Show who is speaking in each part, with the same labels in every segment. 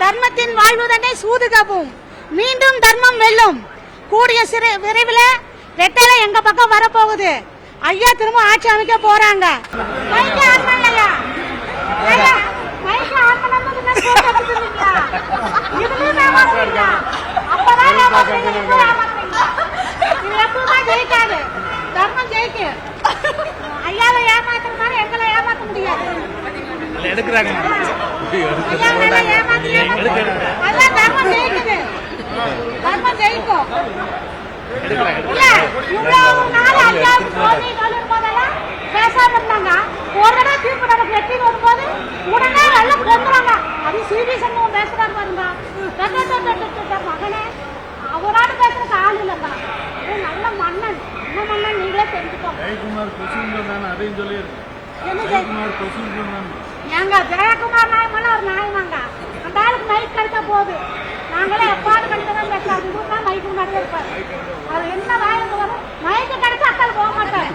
Speaker 1: தர்மத்தின் வாழ்வுதனை சூதுகவும் மீண்டும் தர்மம் வெல்லும். கூடிய விரைவில் ரெட்டலை எங்க பக்கம் வரப்போகுது. ஐயா திரும்ப ஆட்சி அமைக்க போறாங்க. ஜெயிக்காது, தர்மம் ஜெயிக்கும். ஐயாவை ஏமாத்துற மாதிரி எங்களை ஏமாத்த முடியாது. அதான் தர்மம் ஜெயிக்குது, தர்மம் ஜெயிக்கும். பேசாம இருந்தாங்க. ஒரு தடவை தீர்ப்பு நமக்கு வெற்றி வரும்போது உடனே எல்லாம் கொண்டுறாங்க. அது சிபி சண்முகம் பேசுறாங்க பாருங்க. மகனே அவரோட பேசுறதுக்கு ஆள் இல்லைங்க. நல்ல மன்னன், என்ன மன்னன் நீங்களே தெரிஞ்சுக்கோங்க. ஏங்க ஜெயக்குமார் நாயமான ஒரு நாயமாங்க. அந்த ஆளுக்கு மைக் கிடைச்சா போகுது. நாங்களே எப்பாடு கிடைச்சதான் பேசலாம். இதுதான் மைக்கு முன்னாடி இருப்பாரு. அது என்ன வாயிலுக்கு வரும். மைக்கு கிடைச்சா அக்கால் போக மாட்டேன்.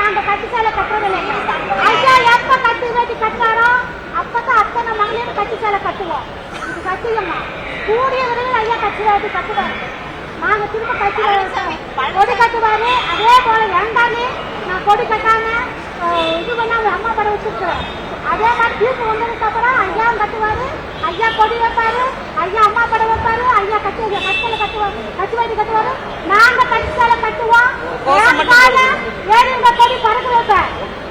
Speaker 1: நாங்க கட்டி சேலை கட்டுறதில்லை. ஐயா எப்ப கட்டி வேட்டி கட்டாரோ அப்பதான் அத்தனை மகளிர் கட்டி சேலை கட்டுவோம். இது கட்டியம்மா கூடிய விரைவில் ஐயா கட்டி வேட்டி கட்டுவாரு. நாங்க திரும்ப கட்டி கொடி கட்டுவாரு. அதே போல வேண்டாமே நான் கொடி கட்டாம இது பண்ணாம அம்மா படம் வச்சிருக்கிறேன். அதே மாதிரி தீர்ப்பு வந்ததுக்கு அப்புறம் ஐயாவும் கட்டுவாரு. ஐயா கொடி வைப்பாரு. ஐயா அம்மா படம் வைப்பாரு. ஐயா கட்டுவாரு, கட்டில கட்டுவாரு, கட்டி வேட்டி கட்டுவாரு. நாங்க கட்டி சேலை கட்டுவோம். ஏழுங்க கொடி பறக்க வைப்பேன்.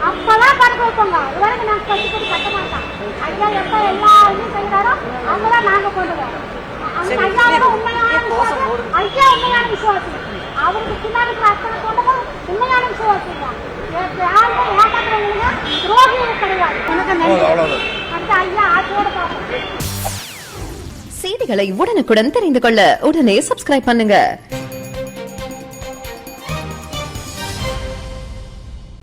Speaker 1: அப்பதான் பறக்க வைப்போங்க. இதுவரைக்கும் நாங்க கட்டி கொடி கட்ட மாட்டோம். ஐயா எப்ப எல்லா இதுவும் செய்யறாரோ அங்கதான் நாங்க கொண்டுவோம். ஐயா உண்மையான விசுவாசி. அவருக்கு பின்னாடி அத்தனை கொண்டதும் உண்மையான விசுவாசி தான். யாருமே ஏமாத்துறவங்க துரோகிகள் கிடையாது. அடுத்த ஐயா ஆட்சியோட பார்ப்போம்.
Speaker 2: செய்திகளை உடனுக்குடன் தெரிந்து கொள்ள உடனே சப்ஸ்கிரைப் பண்ணுங்க.